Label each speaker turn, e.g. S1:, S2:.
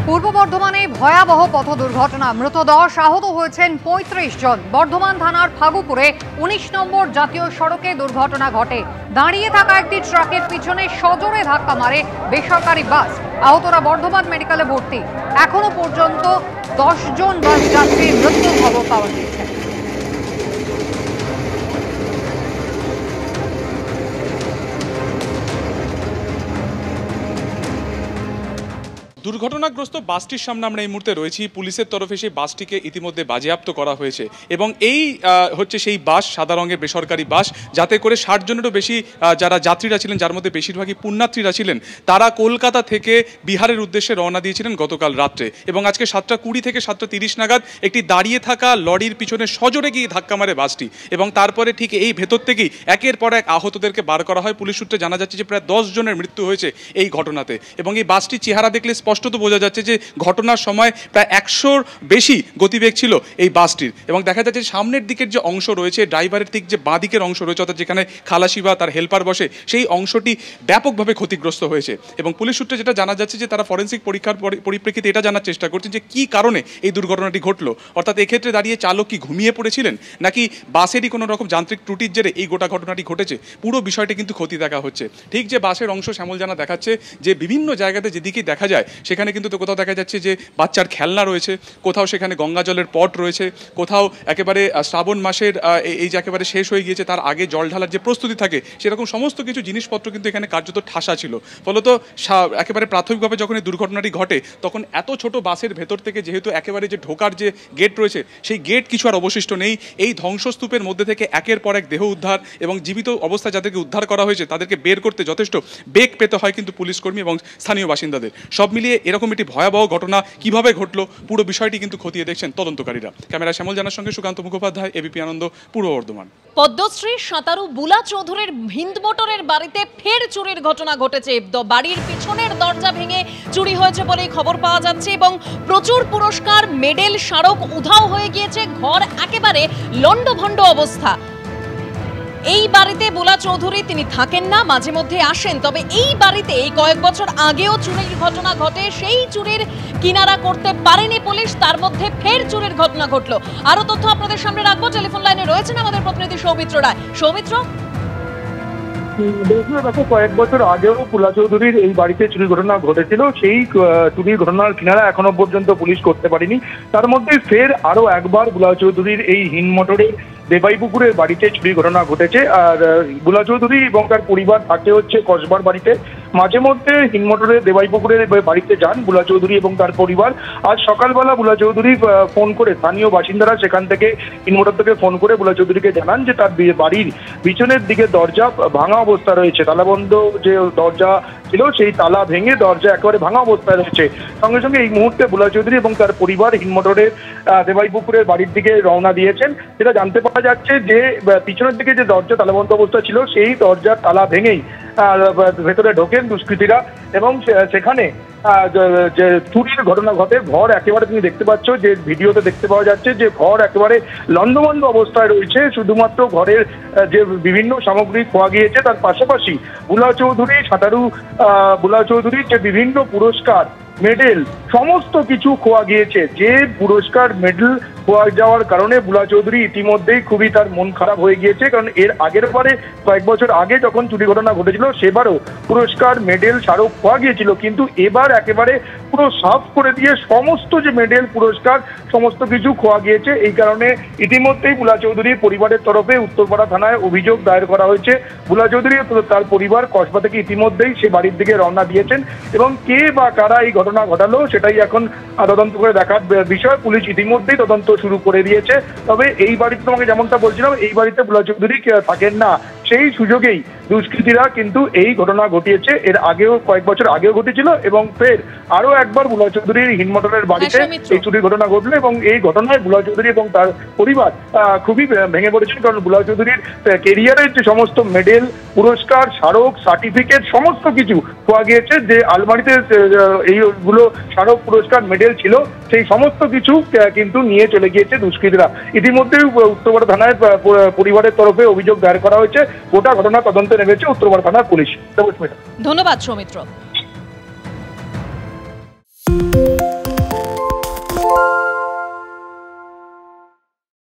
S1: পূর্ব বর্ধমানে ভয়াবহ পথ দুর্ঘটনা, মৃত 10, আহত হয়েছেন 35 জন। বর্ধমান থানার ফাগুপুরে 19 নম্বর জাতীয় সড়কে দুর্ঘটনা ঘটে। দাঁড়িয়ে থাকা একটি ট্রাকের পিছনে সজোরে ধাক্কা মারে বেসরকারি বাস। আহতরা বর্ধমান মেডিকেলে ভর্তি। এখনো পর্যন্ত 10 জন বাস যাত্রীর মৃত্যুর খবর পাওয়া গিয়েছে।
S2: দুর্ঘটনাগ্রস্ত বাসটির সামনে আমরা এই মুহূর্তে রয়েছি। পুলিশের তরফে সেই বাসটিকে ইতিমধ্যে বাজেয়াপ্ত করা হয়েছে এবং এই হচ্ছে সেই বাস, সাদা রঙের বেসরকারি বাস, যাতে করে 60 জনেরও বেশি যারা যাত্রীরা ছিলেন, যার মধ্যে বেশিরভাগই পুণ্যার্থীরা ছিলেন, তারা কলকাতা থেকে বিহারের উদ্দেশ্যে রওনা দিয়েছিলেন গতকাল রাত্রে। এবং আজকে 7:20 থেকে 7:30 নাগাদ একটি দাঁড়িয়ে থাকা লরির পিছনে সজোরে গিয়ে ধাক্কা মারে বাসটি এবং তারপরে ঠিক এই ভেতর থেকেই একের পর এক আহতদেরকে বার করা হয়। পুলিশ সূত্রে জানা যাচ্ছে যে প্রায় 10 জনের মৃত্যু হয়েছে এই ঘটনাতে এবং এই বাসটির চেহারা দেখলে স্পষ্টত বোঝা যাচ্ছে যে ঘটনার সময় প্রায় 100-র বেশি গতিবেগ ছিল এই বাসটির। এবং দেখা যাচ্ছে সামনের দিকের যে অংশ রয়েছে, ড্রাইভারের ঠিক যে বাঁ দিকের অংশ রয়েছে, অর্থাৎ যেখানে খালাসি বা তার হেল্পার বসে, সেই অংশটি ব্যাপকভাবে ক্ষতিগ্রস্ত হয়েছে। এবং পুলিশ সূত্রে যেটা জানা যাচ্ছে যে তারা ফরেন্সিক পরীক্ষার পরিপ্রেক্ষিতে এটা জানার চেষ্টা করছেন যে কী কারণে এই দুর্ঘটনাটি ঘটলো। অর্থাৎ এক্ষেত্রে দাঁড়িয়ে চালক কি ঘুমিয়ে পড়েছিলেন, নাকি বাসেরই কোনো রকম যান্ত্রিক ত্রুটির জেরে এই গোটা ঘটনাটি ঘটেছে। পুরো বিষয়টি কিন্তু খতি দেখা হচ্ছে। ঠিক যে বাসের অংশ শ্যামল জানা দেখাচ্ছে যে বিভিন্ন জায়গাতে যেদিকেই দেখা যায় সেখানে কিন্তু তো কোথাও দেখা যাচ্ছে যে বাচ্চার খেলনা রয়েছে, কোথাও সেখানে গঙ্গা জলের পট রয়েছে, কোথাও একেবারে শ্রাবণ মাসের এই যে একেবারে শেষ হয়ে গিয়েছে তার আগে জল ঢালার যে প্রস্তুতি থাকে, সেরকম সমস্ত কিছু জিনিসপত্র কিন্তু এখানে কার্যত ঠাসা ছিল। ফলত একেবারে প্রাথমিকভাবে যখন এই দুর্ঘটনাটি ঘটে তখন এত ছোট বাসের ভেতর থেকে যেহেতু একেবারে যে ঢোকার যে গেট রয়েছে সেই গেট কিছু আর অবশিষ্ট নেই। এই ধ্বংসস্তূপের মধ্যে থেকে একের পর এক দেহ উদ্ধার এবং জীবিত অবস্থায় যাদেরকে উদ্ধার করা হয়েছে তাদেরকে বের করতে যথেষ্ট বেগ পেতে হয় কিন্তু পুলিশকর্মী এবং স্থানীয় বাসিন্দাদের। সব মিলিয়ে এরকম একটি ভয়াবহ ঘটনা কিভাবে ঘটলো পুরো বিষয়টি কিন্তু খতিয়ে দেখছেন তদন্তকারীরা। ক্যামেরা শ্যামল জানার সঙ্গে সুকান্ত মুখোপাধ্যায়, এবিপি আনন্দ, পূর্ব বর্ধমান।
S3: পদ্মশ্রী সাঁতারু বুলা চৌধুরীর হিন্দ মোটরের বাড়িতে ফের চুরির ঘটনা ঘটেছে। বাড়ির পিছনের দরজা ভেঙে চুরি হয়েছে বলেই খবর পাওয়া যাচ্ছে এবং প্রচুর পুরস্কার, মেডেল, স্মারক উধাও হয়ে গিয়েছে। ঘর একেবারে লন্ডভন্ড অবস্থা। এই বাড়িতে বুলা চৌধুরী তিনি থাকেন না, মাঝে মধ্যে আসেন, তবে এই বাড়িতে এই কয়েক বছর আগেও চুরির ঘটনা ঘটে। সেই চুরির কিনারা করতে পারেনি পুলিশ, তার মধ্যে ফের চুরির ঘটনা ঘটলো। আরো তথ্য আপনাদের সামনে রাখবো। টেলিফোন লাইনে রয়েছেন আমাদের প্রতিনিধি সৌমিত্র রায়। সৌমিত্র,
S4: দেখো কয়েক বছর আগেও বুলা চৌধুরীর এই বাড়িতে চুরির ঘটনা ঘটেছিল। সেই চুরির ঘটনার কিনারা এখনো পর্যন্ত পুলিশ করতে পারেনি। তার মধ্যে ফের আরো একবার বুলা চৌধুরীর এই হিন্দ মোটরে দেবাইপুকুরের বাড়িতে চুরি ঘটনা ঘটেছে। আর বুলা চৌধুরী এবং তার পরিবার থাকে হচ্ছে কসবার বাড়িতে। মাঝে মধ্যে হিন্দ মোটরে দেবাইপুকুরের বাড়িতে যান বুলা চৌধুরী এবং তার পরিবার। আজ সকালবেলা বুলা চৌধুরী ফোন করে, স্থানীয় বাসিন্দারা সেখান থেকে হিন্দ মোটর থেকে ফোন করে বুলা চৌধুরীকে জানান যে তার বাড়ির পিছনের দিকে দরজা ভাঙা অবস্থা রয়েছে। তালাবন্ধ যে দরজা ছিল সেই তালা ভেঙে দরজা একেবারে ভাঙা অবস্থায় রয়েছে। সঙ্গে সঙ্গে এই মুহূর্তে বুলা চৌধুরী এবং তার পরিবার হিন্দ মোটরের দেবাইপুকুরের বাড়ির দিকে রওনা দিয়েছেন। যেটা জানতে পারা যাচ্ছে যে পিছনের দিকে যে দরজা তালাবন্ধ অবস্থা ছিল সেই দরজার তালা ভেঙেই ভেতরে ঢোকেন দুষ্কৃতীরা এবং সেখানে যে চুরির ঘটনা ঘটে। ঘর একেবারে তুমি দেখতে পাচ্ছ যে ভিডিওতে দেখতে পাওয়া যাচ্ছে যে ঘর একেবারে লন্ডভন্ড অবস্থায় রয়েছে। শুধুমাত্র ঘরের যে বিভিন্ন সামগ্রী খোয়া গিয়েছে, তার পাশাপাশি বুলা চৌধুরী সাঁতারু বুলা চৌধুরীর যে বিভিন্ন পুরস্কার, মেডেল, সমস্ত কিছু খোয়া গিয়েছে। যে পুরস্কার, মেডেল খোয়া যাওয়ার কারণে বুলা চৌধুরী ইতিমধ্যেই খুবই তার মন খারাপ হয়ে গিয়েছে। কারণ এর আগের বারে কয়েক বছর আগে যখন চুরি ঘটনা ঘটেছিল সেবারও পুরস্কার, মেডেল, স্মারক খোয়া গিয়েছিল, কিন্তু এবার একেবারে পুরো সাফ করে দিয়ে সমস্ত যে মেডেল, পুরস্কার সমস্ত কিছু খোয়া গিয়েছে। এই কারণে ইতিমধ্যেই বুলা চৌধুরীর পরিবারের তরফে উত্তরপাড়া থানায় অভিযোগ দায়ের করা হয়েছে। বুলা চৌধুরী তার পরিবার কসবা থেকে ইতিমধ্যেই সে বাড়ির দিকে রওনা দিয়েছেন এবং কে বা কারা এই ঘটনা ঘটালো সেটাই এখন তদন্ত করে দেখার বিষয়। পুলিশ ইতিমধ্যেই তদন্ত শুরু করে দিয়েছে। তবে এই বাড়িতে তোমাকে যেমনটা বলছিলাম, এই বাড়িতে বুলা চৌধুরী থাকেন না, সেই সুযোগেই দুষ্কৃতীরা কিন্তু এই ঘটনা ঘটিয়েছে। এর আগেও কয়েক বছর আগেও ঘটেছিল এবং ফের আরো একবার বুলা চৌধুরীর হিন্দ মোটরের বাড়িতে এই চুরির ঘটনা ঘটলো এবং এই ঘটনায় বুলা চৌধুরী এবং তার পরিবার খুবই ভেঙে পড়েছেন। কারণ বুলা চৌধুরীর কেরিয়ারের যে সমস্ত মেডেল, পুরস্কার, স্মারক, সার্টিফিকেট সমস্ত কিছু খোয়া গিয়েছে। যে আলমারিতে এইগুলো স্মারক, পুরস্কার, মেডেল ছিল সেই সমস্ত কিছু কিন্তু নিয়ে চলে গিয়েছে দুষ্কৃতীরা। ইতিমধ্যেই উত্তরপাড়া থানায় পরিবারের তরফে অভিযোগ দায়ের করা হয়েছে। গোটা ঘটনা তদন্তে নেমেছে উত্তরপাড়া থানার পুলিশ।
S3: ধন্যবাদ সৌমিত্র।